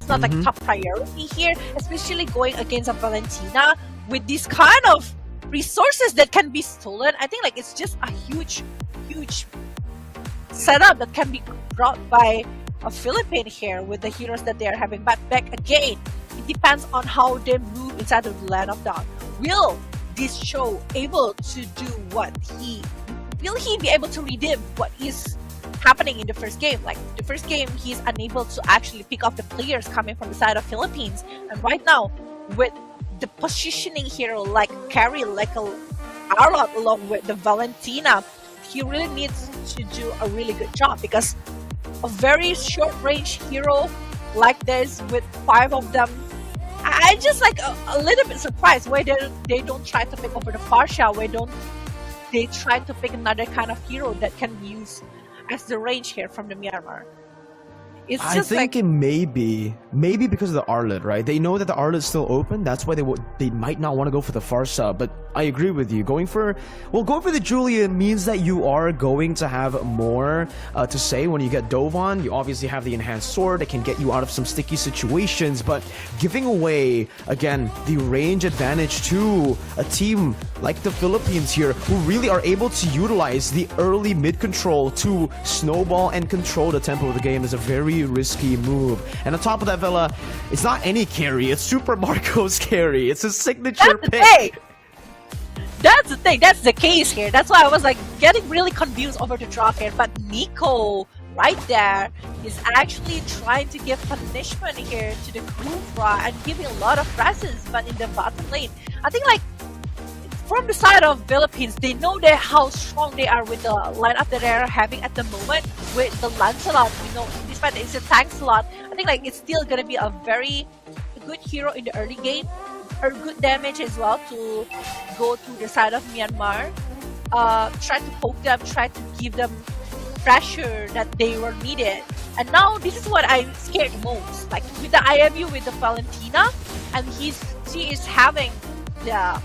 not like top priority here, especially going against a Valentina with these kind of resources that can be stolen. I think like it's just a huge setup that can be brought by a Philippine here with the heroes that they are having. But back again, it depends on how they move inside of the land of dawn. Will this show able to do what will he be able to redeem what is happening in the first game? Like the first game, he's unable to actually pick off the players coming from the side of Philippines, and right now with the positioning hero like carry like a Arlot along with the Valentina, he really needs to do a really good job, because a very short range hero like this with 5 of them, I just like a little bit surprised why they don't try to pick over the Farsha, why don't they try to pick another kind of hero that can be used as the range here from the Myanmar. It's I just think like, it may be because of the Arlet, right? They know that the Arlet's still open. That's why they might not want to go for the Farsa. But I agree with you. Going for the Julia means that you are going to have more to say when you get dove on. You obviously have the enhanced sword that can get you out of some sticky situations. But giving away again the range advantage to a team like the Philippines here, who really are able to utilize the early mid control to snowball and control the tempo of the game, is a very risky move. And on top of that, Vela, it's not any carry, it's Super Marco's carry. It's a signature pick. That's the thing. That's the case here. That's why I was like getting really confused over the draw here. But Nico right there is actually trying to give punishment here to the Kufra and giving a lot of presence. But in the bottom lane, I think like from the side of Philippines, they know how strong they are with the lineup that they're having at the moment with the Lancelot. You know, despite it's a tank slot, I think like it's still gonna be a very good hero in the early game, or good damage as well to go to the side of Myanmar. Try to poke them, try to give them pressure that they were needed. And now this is what I'm scared most. Like with the IMU with the Valentina, and she is having the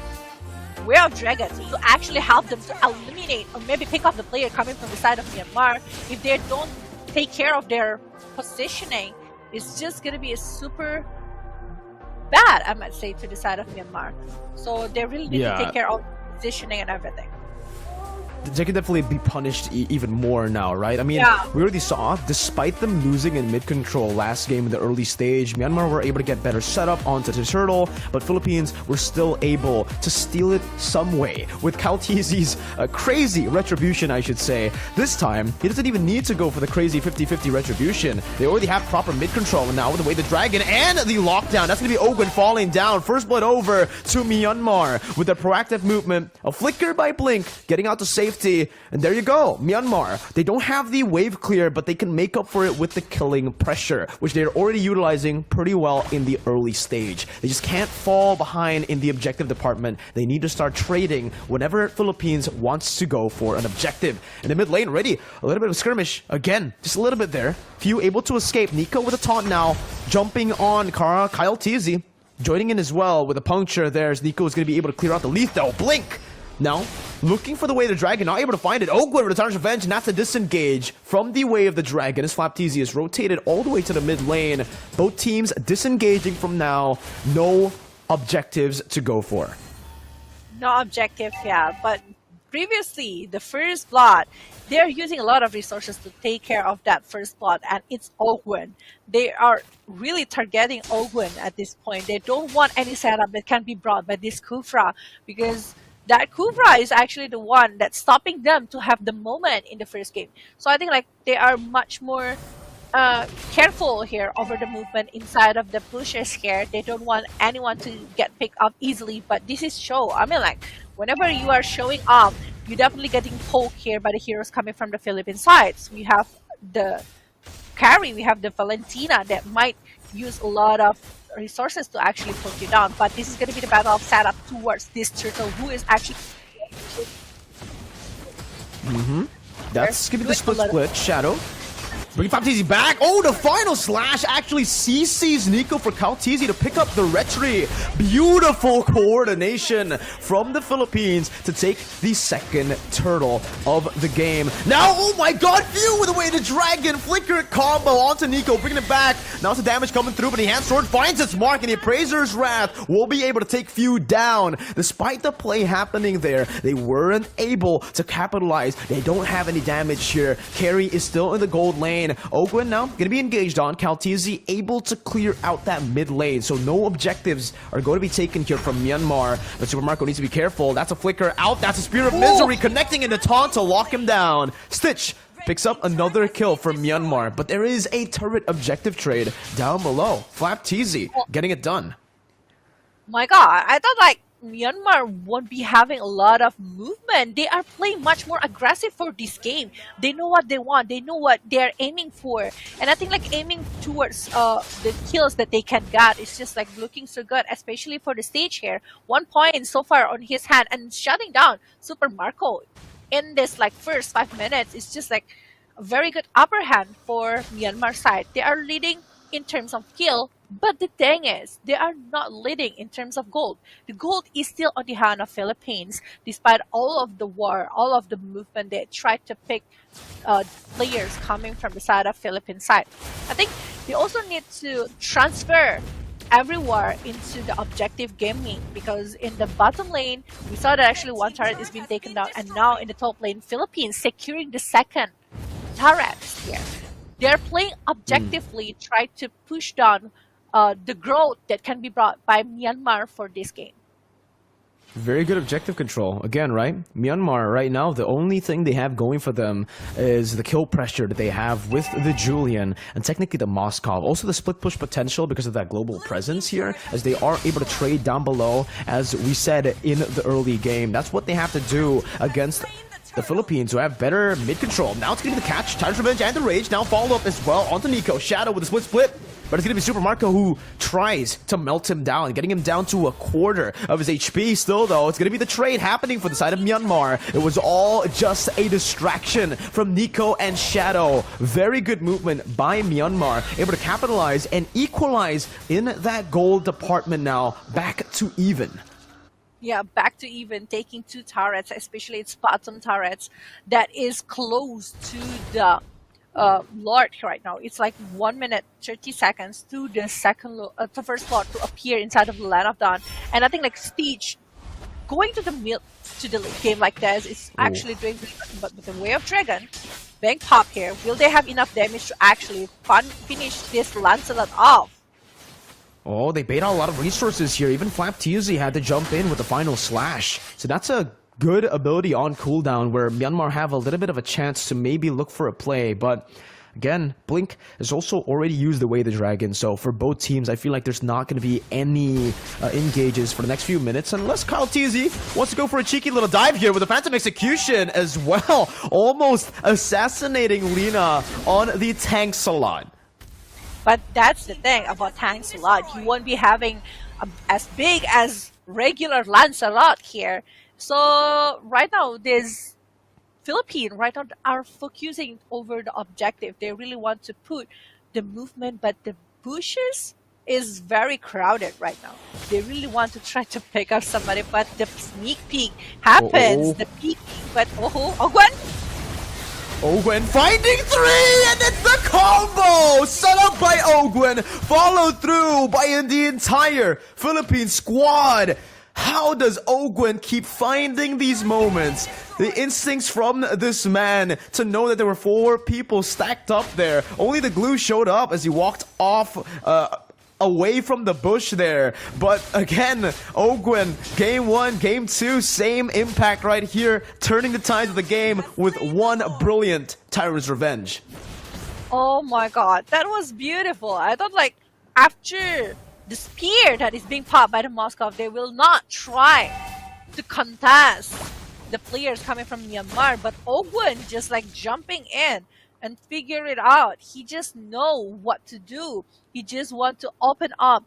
Way of Dragon to actually help them to eliminate or maybe pick off the player coming from the side of Myanmar. If they don't take care of their positioning, it's just gonna be a super bad, I might say, to the side of Myanmar. So they really need to take care of positioning and everything. They can definitely be punished even more now, right? I mean, we already saw, despite them losing in mid-control last game in the early stage, Myanmar were able to get better setup onto the turtle, but Philippines were still able to steal it some way with Kaltizi's crazy retribution, I should say. This time, he doesn't even need to go for the crazy 50-50 retribution. They already have proper mid-control, and now with the way the dragon and the lockdown, that's going to be Ogwen falling down. First blood over to Myanmar with the proactive movement, a flicker by Blink, getting out to safety. And there you go, Myanmar. They don't have the wave clear, but they can make up for it with the killing pressure, which they're already utilizing pretty well in the early stage. They just can't fall behind in the objective department. They need to start trading whenever Philippines wants to go for an objective. In the mid lane, ready, a little bit of skirmish. Again, just a little bit there. Few able to escape. Nico with a taunt now, jumping on Kyle TZ. Joining in as well with a puncture there, as Nico is going to be able to clear out the lethal. Blink! Now, looking for the way of the dragon, not able to find it. Ogwen returns revenge, and that's a disengage from the way of the dragon as Flapteasy is rotated all the way to the mid lane. Both teams disengaging from now. No objectives to go for. No objective, yeah. But previously, the first blood, they're using a lot of resources to take care of that first blood, and it's Ogwen. They are really targeting Ogwen at this point. They don't want any setup that can be brought by this Kufra, because that Kufra is actually the one that's stopping them to have the moment in the first game. So I think like they are much more careful here over the movement inside of the pushes here. They don't want anyone to get picked up easily, but this is show. I mean, like whenever you are showing up, you're definitely getting poked here by the heroes coming from the Philippine sides. We have the carry, we have the Valentina that might use a lot of resources to actually poke you down, but this is going to be the battle of setup towards this turtle, who is actually that's gonna be the split Shadow bringing Flapteasy back. Oh, the final slash actually CCs Nico for Kaltizi to pick up the retry. Beautiful coordination from the Philippines to take the second turtle of the game. Now, oh my god, view with the way the dragon flicker combo onto Nico, bringing it back. Now it's the damage coming through, but he hands sword, finds its mark, and the Appraiser's Wrath will be able to take few down. Despite the play happening there, they weren't able to capitalize. They don't have any damage here. Carry is still in the gold lane. Ogwen now gonna be engaged on. Kaltizi able to clear out that mid lane, so no objectives are going to be taken here from Myanmar. But Super Marco needs to be careful. That's a flicker out. That's a Spear of Misery connecting into taunt to lock him down. Stitch picks up another kill for Myanmar, but there is a turret objective trade down below. Flapteezy getting it done. My god, I thought like Myanmar won't be having a lot of movement. They are playing much more aggressive for this game. They know what they want. They know what they're aiming for. And I think like aiming towards the kills that they can get is just like looking so good, especially for the stage here. 1 point so far on his hand and shutting down Super Marco in this like first 5 minutes. It's just like a very good upper hand for Myanmar side. They are leading in terms of kill, but the thing is, they are not leading in terms of gold. The gold is still on the hand of Philippines, despite all of the war, all of the movement. They tried to pick players coming from the side of Philippine side. I think they also need to transfer everywhere into the objective gaming, because in the bottom lane, we saw that actually one turret is being taken down, and now in the top lane, Philippines securing the second turret here. They're playing objectively, try to push down the growth that can be brought by Myanmar for this game. Very good objective control. Again, right? Myanmar right now, the only thing they have going for them is the kill pressure that they have with the Julian and technically the Moskov. Also the split push potential because of that global presence here, as they are able to trade down below, as we said in the early game. That's what they have to do against the Philippines, who have better mid control. Now it's going to be the catch, Titan's Revenge, and the Rage. Now follow up as well onto Nico. Shadow with a split. But it's going to be Super Marco who tries to melt him down, getting him down to a quarter of his HP. Still, though, it's going to be the trade happening for the side of Myanmar. It was all just a distraction from Nico and Shadow. Very good movement by Myanmar, able to capitalize and equalize in that gold department now. Back to even. Yeah, back to even, taking 2 turrets, especially its bottom turrets, that is close to the Lord right now. It's like 1 minute 30 seconds to the the first Lord to appear inside of the Land of Dawn. And I think like Stitch going to the late game like this is actually doing pretty good. But with the Way of Dragon being pop here, will they have enough damage to actually finish this Lancelot off? Oh, they bait out a lot of resources here. Even Flapteezy had to jump in with the final slash. So that's a good ability on cooldown where Myanmar have a little bit of a chance to maybe look for a play. But again, Blink has also already used the Way of the Dragon. So for both teams, I feel like there's not going to be any engages for the next few minutes. Unless Kaltizi wants to go for a cheeky little dive here with a Phantom Execution as well. Almost assassinating Lina on the tank salon. But that's the thing about tanks a lot. You won't be having as big as regular Lancelot here. So right now, this Philippine right now are focusing over the objective. They really want to put the movement, but the bushes is very crowded right now. They really want to try to pick up somebody, but the sneak peek happens. The peek, but Ogwen. Ogwen finding 3, and it's the combo! Set up by Ogwen, followed through by the entire Philippine squad. How does Ogwen keep finding these moments? The instincts from this man to know that there were 4 people stacked up there. Only the glue showed up as he walked off away from the bush there. But again, Ogwen, game 1, game 2, same impact right here, turning the tides of the game with one brilliant Tyrant's Revenge. Oh my god, that was beautiful. I thought like after the spear that is being popped by the Moskov, they will not try to contest the players coming from Myanmar, but Ogwen just like jumping in and figure it out. He just know what to do. He just want to open up,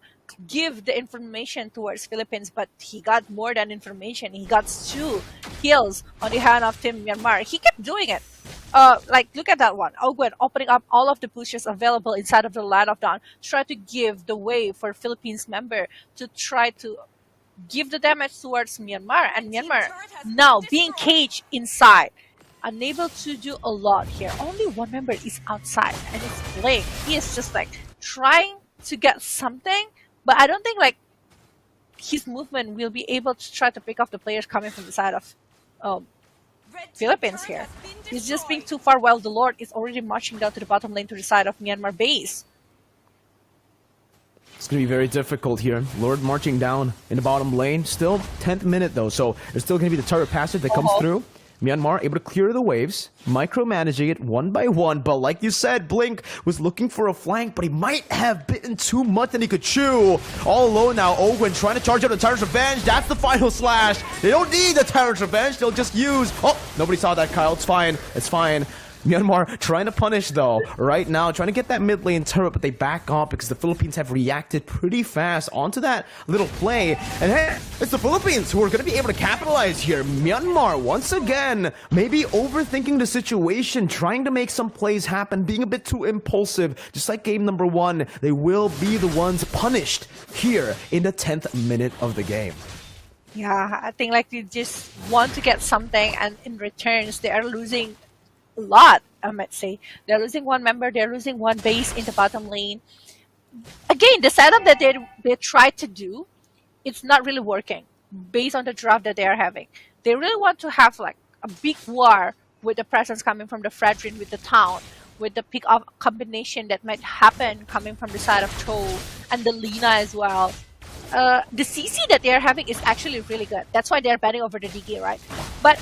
give the information towards Philippines, but he got more than information. He got 2 kills on the hand of Team Myanmar. He kept doing it. Like, look at that one. Ogwen opening up all of the pushes available inside of the Land of Dawn. Try to give the way for Philippines member to try to give the damage towards Myanmar. And Myanmar now being caged inside. Unable to do a lot here. Only one member is outside, and it's Blake. He is just like trying to get something, but I don't think like his movement will be able to try to pick off the players coming from the side of Philippines here. He's just being too far while the Lord is already marching down to the bottom lane to the side of Myanmar base. It's going to be very difficult here. Lord marching down in the bottom lane. Still 10th minute though, so there's still going to be the turret passage that comes through. Myanmar able to clear the waves, micromanaging it one by one, but like you said, Blink was looking for a flank, but he might have bitten too much than he could chew. All alone now, Owen trying to charge up the Tyrant's Revenge. That's the final slash. They don't need the Tyrant's Revenge, they'll just use... Oh, nobody saw that, Kyle. It's fine. It's fine. Myanmar trying to punish though right now, trying to get that mid lane turret, but they back off because the Philippines have reacted pretty fast onto that little play. And hey, it's the Philippines who are going to be able to capitalize here. Myanmar once again maybe overthinking the situation, trying to make some plays happen, being a bit too impulsive. Just like game number 1, they will be the ones punished here in the 10th minute of the game. Yeah, I think like they just want to get something, and in returns they are losing a lot, I might say. They're losing one member, they're losing one base in the bottom lane. Again, the setup that they tried to do, it's not really working based on the draft that they are having. They really want to have like a big war with the presence coming from the Fredrin with the town, with the pick-up combination that might happen coming from the side of Cho and the Lina as well. The CC that they are having is actually really good. That's why they are banning over the DK, right? But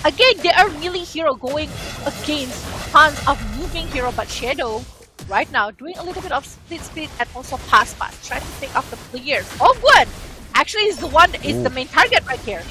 again, they are really hero going against tons of moving hero, but Shadow right now doing a little bit of split speed and also pass, trying to take off the players. Oh good! Actually is the one is the main target right here.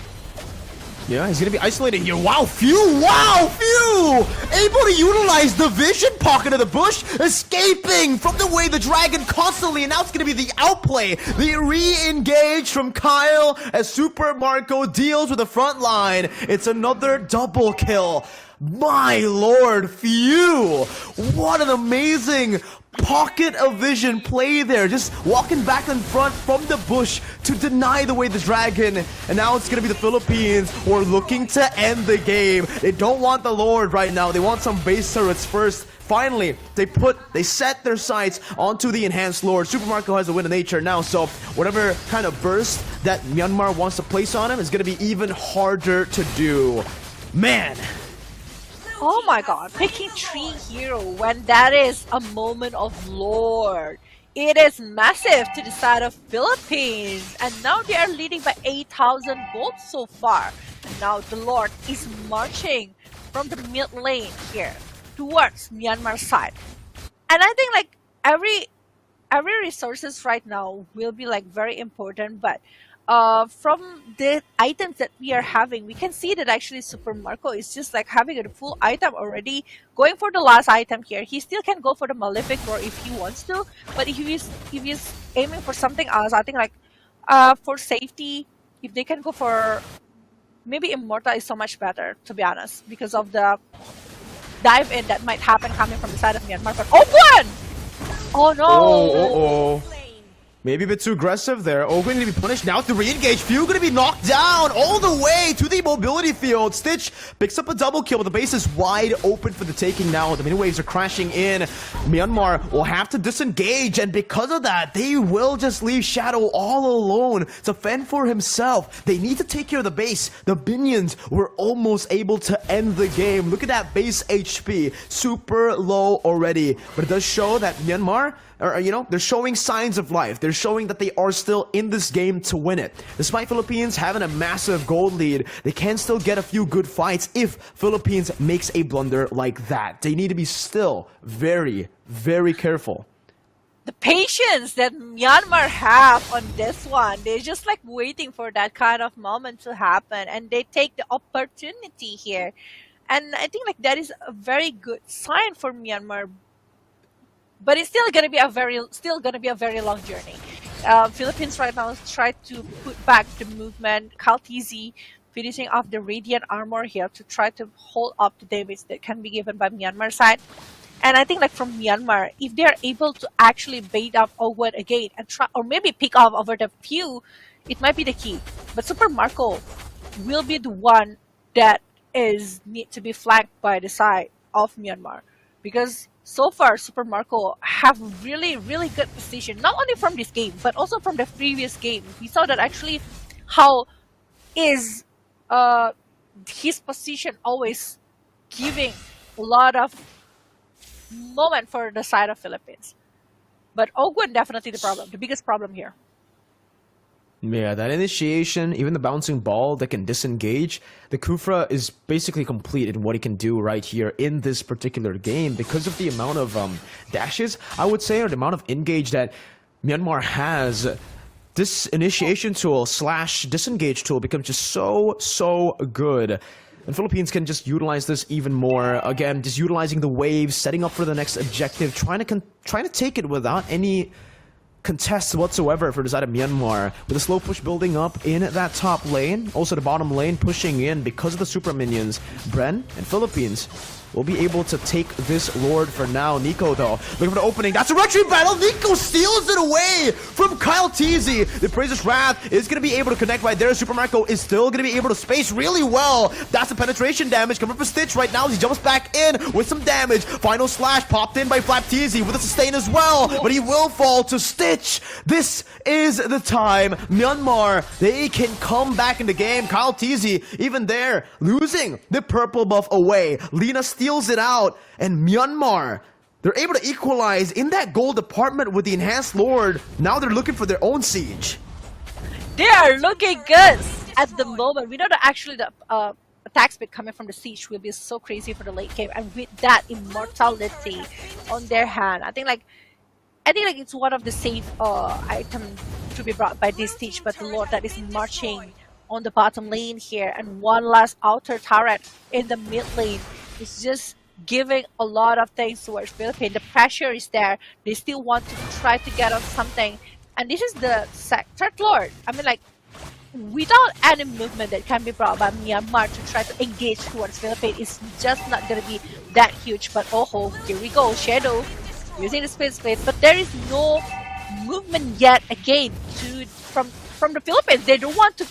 Yeah, he's gonna be isolated here. Wow, Few! Wow, Few! Able to utilize the vision pocket of the bush, escaping from the way the dragon constantly, and now it's gonna be the outplay. The re-engage from Kyle as Super Marco deals with the front line. It's another double kill. My lord, Few! What an amazing pocket of vision play there, just walking back in front from the bush to deny the way the dragon, and now it's gonna be the Philippines who are looking to end the game. They don't want the Lord right now, they want some base turrets first. Finally, they set their sights onto the enhanced Lord. Super Marco has a win of nature now, so whatever kind of burst that Myanmar wants to place on him is gonna be even harder to do. Man. Oh my god, picking 3 hero when that is a moment of Lord. It is massive to the side of Philippines, and now they are leading by 8,000 gold so far. Now the Lord is marching from the mid lane here towards Myanmar side. And I think like every resources right now will be like very important, but from the items that we are having, we can see that actually Super Marco is just like having a full item already, going for the last item here. He still can go for the Malefic Roar if he wants to, but if he's aiming for something else, I think like for safety, if they can go for maybe Immortal is so much better, to be honest, because of the dive in that might happen coming from the side of Myanmar. But Ogun! Oh no! Maybe a bit too aggressive there. Ogun gonna be punished now to re-engage. Few gonna be knocked down all the way to the mobility field. Stitch picks up a double kill, but the base is wide open for the taking now. The mini waves are crashing in. Myanmar will have to disengage, and because of that, they will just leave Shadow all alone to fend for himself. They need to take care of the base. The minions were almost able to end the game. Look at that base HP. Super low already. But it does show that Myanmar, they're showing signs of life. They're showing that they are still in this game to win it. Despite Philippines having a massive gold lead, they can still get a few good fights if Philippines makes a blunder like that. They need to be still very, very careful. The patience that Myanmar have on this one, they're just like waiting for that kind of moment to happen, and they take the opportunity here. And I think like that is a very good sign for Myanmar. But it's still gonna be a very long journey. Philippines right now try to put back the movement. Kaltizi finishing off the radiant armor here to try to hold up the damage that can be given by Myanmar side. And I think like from Myanmar, if they are able to actually bait up Owen again and try, or maybe pick off over the few, it might be the key. But Super Marco will be the one that need to be flanked by the side of Myanmar, because so far Super Marco have really, really good position, not only from this game, but also from the previous game. We saw that actually how is his position always giving a lot of moment for the side of Philippines. But Ogwen definitely the biggest problem here. Yeah, that initiation, even the bouncing ball that can disengage, the Kufra is basically complete in what he can do right here in this particular game because of the amount of dashes, I would say, or the amount of engage that Myanmar has. This initiation tool slash disengage tool becomes just so good. And Philippines can just utilize this even more. Again, just utilizing the waves, setting up for the next objective, trying to take it without any contest whatsoever for the side of Myanmar, with a slow push building up in that top lane, also the bottom lane pushing in because of the super minions. Bren and Philippines will be able to take this Lord for now. Nico, though, looking for the opening. That's a retreat battle. Nico steals it away from Kyle Teasy. The Praise's Wrath is going to be able to connect right there. Super Marco is still going to be able to space really well. That's the penetration damage coming from Stitch right now as he jumps back in with some damage. Final slash popped in by Flap Teasy with a sustain as well, but he will fall to Stitch. This is the time. Myanmar, they can come back in the game. Kyle Teasy, even there, losing the purple buff away. Lina steals it out, and Myanmar, they're able to equalize in that gold department with the enhanced Lord. Now they're looking for their own siege. They are looking good at the moment. We know that actually the attack speed coming from the siege will be so crazy for the late game, and with that immortality on their hand, I think like it's one of the safe items to be brought by this siege. But the Lord that is marching on the bottom lane here, and one last outer turret in the mid lane. It's just giving a lot of things towards Philippines. The pressure is there. They still want to try to get on something. And this is the third Lord. I mean, like, without any movement that can be brought by Myanmar to try to engage towards Philippines, it's just not going to be that huge. But oh, here we go. Shadow using the space. But there is no movement yet again from the Philippines. They don't want to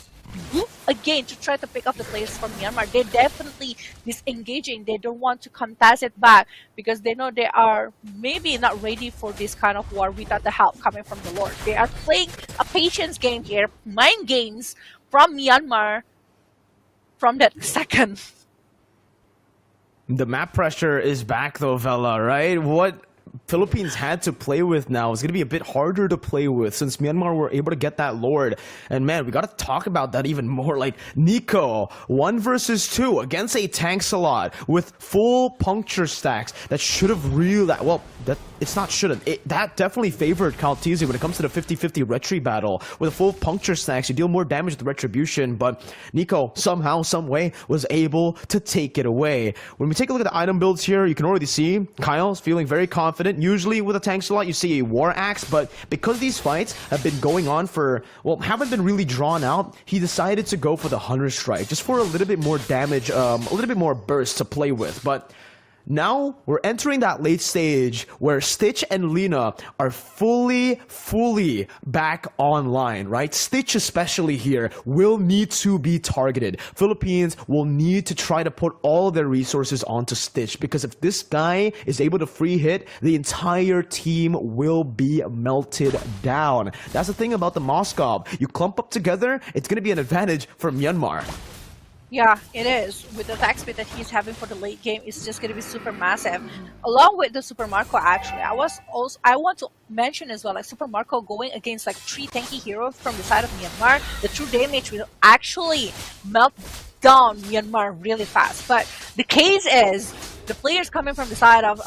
move again to try to pick up the players from Myanmar. They're definitely disengaging. They don't want to contest it back because they know they are maybe not ready for this kind of war without the help coming from the Lord. They are playing a patience game here, mind games from Myanmar from that second. The map pressure is back though, Vela, right? What Philippines had to play with now is going to be a bit harder to play with since Myanmar were able to get that Lord. And man, we got to talk about that even more. Like Nico, 1 versus 2 against a tank slot with full puncture stacks. That should have really, well, that it's not shouldn't. That definitely favored Kaltizi when it comes to the 50-50 retry battle. With a full puncture stacks, you deal more damage with retribution, but Nico somehow, some way was able to take it away. When we take a look at the item builds here, you can already see Kyle's feeling very confident. Usually with a tank slot, you see a war axe, but because these fights have been going on for, well, haven't been really drawn out, he decided to go for the Hunter Strike, just for a little bit more damage, a little bit more burst to play with. But now we're entering that late stage where Stitch and Lina are fully back online, right? Stitch especially here will need to be targeted. Philippines will need to try to put all their resources onto Stitch, because if this guy is able to free hit, the entire team will be melted down. That's the thing about the Moskov. You clump up together, it's going to be an advantage for Myanmar. Yeah, it is. With the attack speed that he's having for the late game, it's just going to be super massive. Along with the Super Marco, actually, I want to mention as well, like Super Marco going against like 3 tanky heroes from the side of Myanmar, the true damage will actually melt down Myanmar really fast. But the case is, the players coming from the side of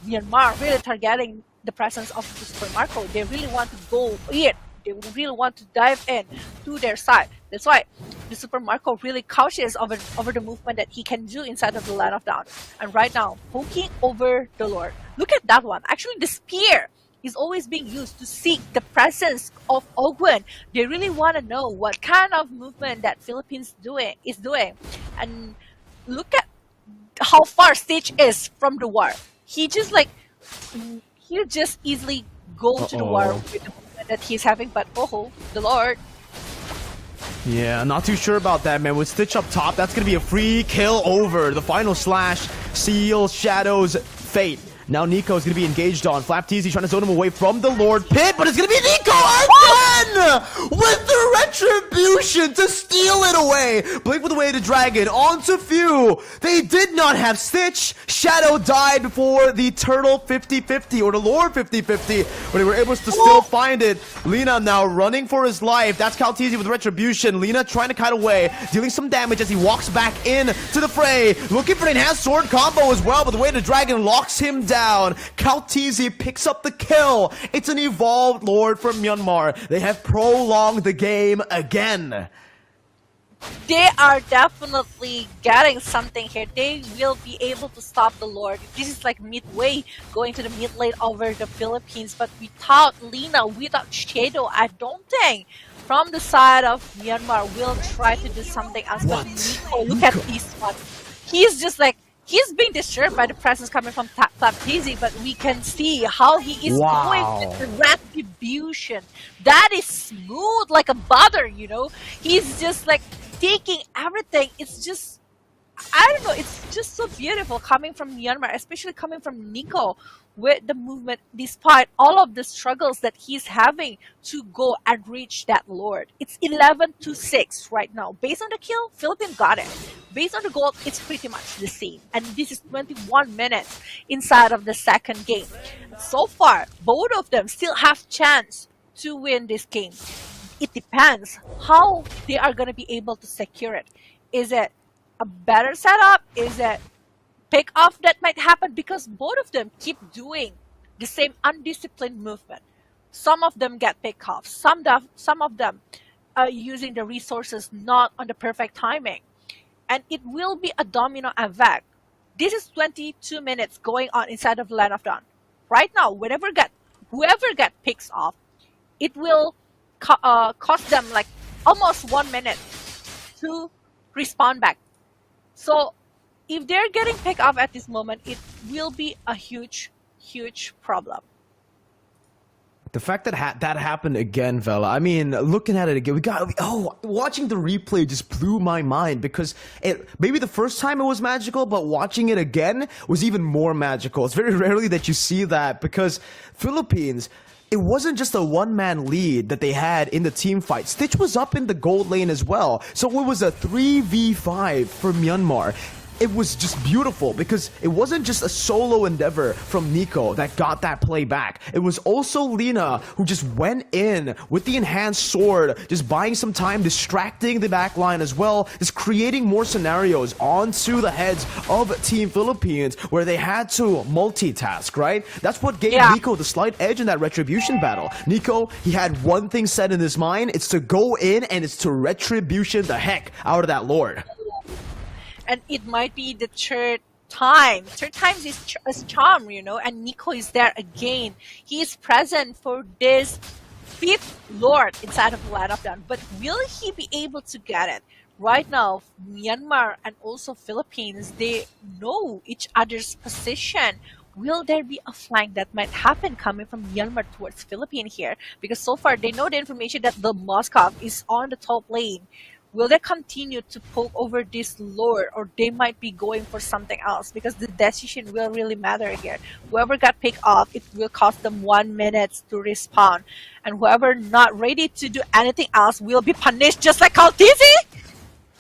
Myanmar really targeting the presence of the Super Marco. They really want to go in. They really want to dive in to their side. That's why the Super Marco really cautious over the movement that he can do inside of the line of down. And right now, poking over the Lord. Look at that one. Actually, the spear is always being used to seek the presence of Ogwen. They really want to know what kind of movement that Philippines is doing. And look at how far Stitch is from the war. He just easily go to the war with the movement that he's having. But the Lord. Yeah, not too sure about that, man. With Stitch up top, that's going to be a free kill over. The final slash seals Shadow's fate. Now Nico's going to be engaged on. Flap TZ trying to zone him away from the Lord Pit, but it's going to be Nico again with the retribution to steal it away. Blink with the way to Dragon onto Few. They did not have Stitch. Shadow died before the Turtle 50-50 or the Lord 50-50, but they were able to still find it. Lina now running for his life. That's Calteezy with retribution. Lina trying to kite away, dealing some damage as he walks back in to the fray. Looking for an enhanced sword combo as well, but the way the Dragon locks him down. Calteezy picks up the kill. It's an evolved Lord from Myanmar. They have prolonged the game again. They are definitely getting something here. They will be able to stop the Lord. This is like midway going to the mid lane over the Philippines, but without Lina, without Shadow, I don't think from the side of Myanmar will try to do something else. But Nico, look at this one. He's just like, he's being disturbed by the presence coming from Flapteezy, but we can see how he is going with the retribution. That is smooth like a butter, you know? He's just like taking everything. It's just, I don't know, it's just so beautiful coming from Myanmar, especially coming from Nico with the movement, despite all of the struggles that he's having to go and reach that Lord. It's 11-6 right now. Based on the kill, Philippines got it. Based on the goal, it's pretty much the same. And this is 21 minutes inside of the second game. So far, both of them still have chance to win this game. It depends how they are going to be able to secure it. Is it a better setup? Is it pick off that might happen? Because both of them keep doing the same undisciplined movement. Some of them get pick off. Some of them are using the resources not on the perfect timing. And it will be a domino effect. This is 22 minutes going on inside of the Land of Dawn. Right now, whoever get picks off, it will cost them like almost 1 minute to respawn back. So if they're getting picked off at this moment, it will be a huge, huge problem. The fact that that happened again, Vela, I mean, looking at it again, watching the replay just blew my mind because maybe the first time it was magical, but watching it again was even more magical. It's very rarely that you see that because Philippines, it wasn't just a one-man lead that they had in the team fight. Stitch was up in the gold lane as well. So it was a 3v5 for Myanmar. It was just beautiful because it wasn't just a solo endeavor from Nico that got that play back. It was also Lina who just went in with the enhanced sword, just buying some time, distracting the backline as well, just creating more scenarios onto the heads of Team Philippines where they had to multitask, right? That's what gave Nico the slight edge in that retribution battle. Nico, he had one thing set in his mind, it's to go in and it's to retribution the heck out of that Lord. And it might be the third time. Third time is charm, you know, and Nico is there again. He is present for this fifth Lord inside of the Land of Dawn. But will he be able to get it? Right now, Myanmar and also Philippines, they know each other's position. Will there be a flank that might happen coming from Myanmar towards Philippines here? Because so far, they know the information that the Moscow is on the top lane. Will they continue to poke over this Lord, or they might be going for something else? Because the decision will really matter here. Whoever got picked off, it will cost them 1 minute to respawn. And whoever not ready to do anything else will be punished just like Calteezy!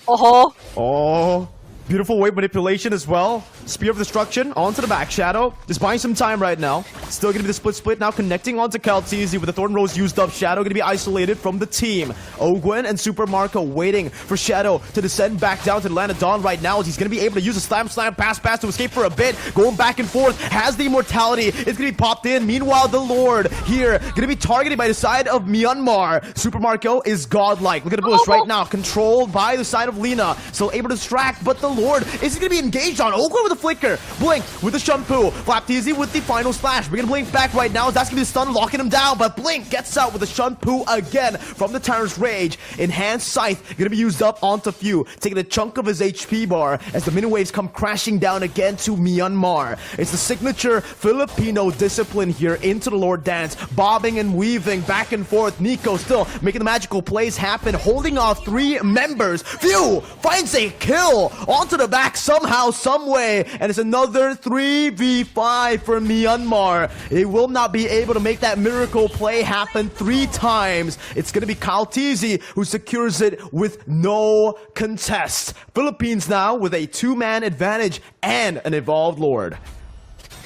Oh, beautiful wave manipulation as well. Spear of Destruction onto the back Shadow. Just buying some time right now. Still gonna be the split now, connecting onto Calteezy with the Thorn Rose used up. Shadow gonna be isolated from the team. Ogwen and Super Marco waiting for Shadow to descend back down to the Land of Dawn right now as he's gonna be able to use a slam pass to escape for a bit. Going back and forth, has the immortality. It's gonna be popped in. Meanwhile, the Lord here gonna be targeted by the side of Myanmar. Super Marco is godlike. Look at the bush right now, controlled by the side of Lina. Still able to distract, but the Lord is gonna be engaged on Ogwen with a flicker. Blink with the shampoo. Flapteezy with the final slash. We're gonna Blink back right now. That's gonna be the stun, locking him down. But Blink gets out with the shampoo again from the Tyrant's Rage. Enhanced Scythe gonna be used up onto Few, taking a chunk of his HP bar as the mini waves come crashing down again to Myanmar. It's the signature Filipino discipline here into the Lord Dance, bobbing and weaving back and forth. Nico still making the magical plays happen, holding off 3 members. Few finds a kill onto to the back somehow, some way, and it's another 3v5 for Myanmar. They will not be able to make that miracle play happen 3 times. It's gonna be Kyle Teasy who secures it with no contest. Philippines now with a 2-man advantage and an evolved Lord.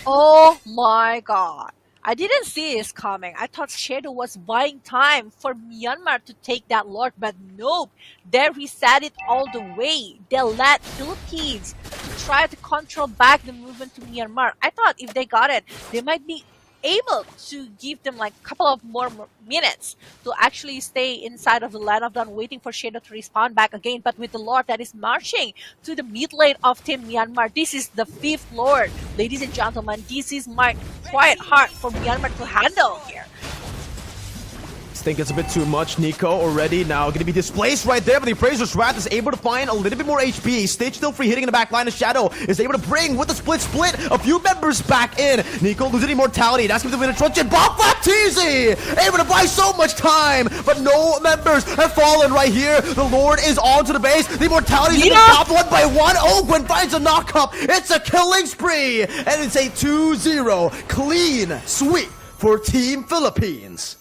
Oh my god. I didn't see this coming. I thought Shadow was buying time for Myanmar to take that Lord, but nope. They reset it all the way. They let Philippines try to control back the movement to Myanmar. I thought if they got it, they might be able to give them like a couple of more minutes to actually stay inside of the land of dawn waiting for Shadow to respawn back again. But with the Lord that is marching to the mid lane of Team Myanmar, this is the 5th Lord. Ladies and gentlemen, this is quite hard for Myanmar to handle here. Think it's a bit too much. Nico already now going to be displaced right there, but the Appraiser's Wrath is able to find a little bit more HP. Stage still free, hitting in the back line of Shadow is able to bring with the split a few members back in. Nico losing immortality. That's going to win a Truncheon. Bomb Flap Teasy able to buy so much time, but no members have fallen right here. The Lord is on to the base. The immortality is top 1 by 1. Oh, Gwen finds a knock up. It's a killing spree, and it's a 2-0 clean sweep for Team Philippines.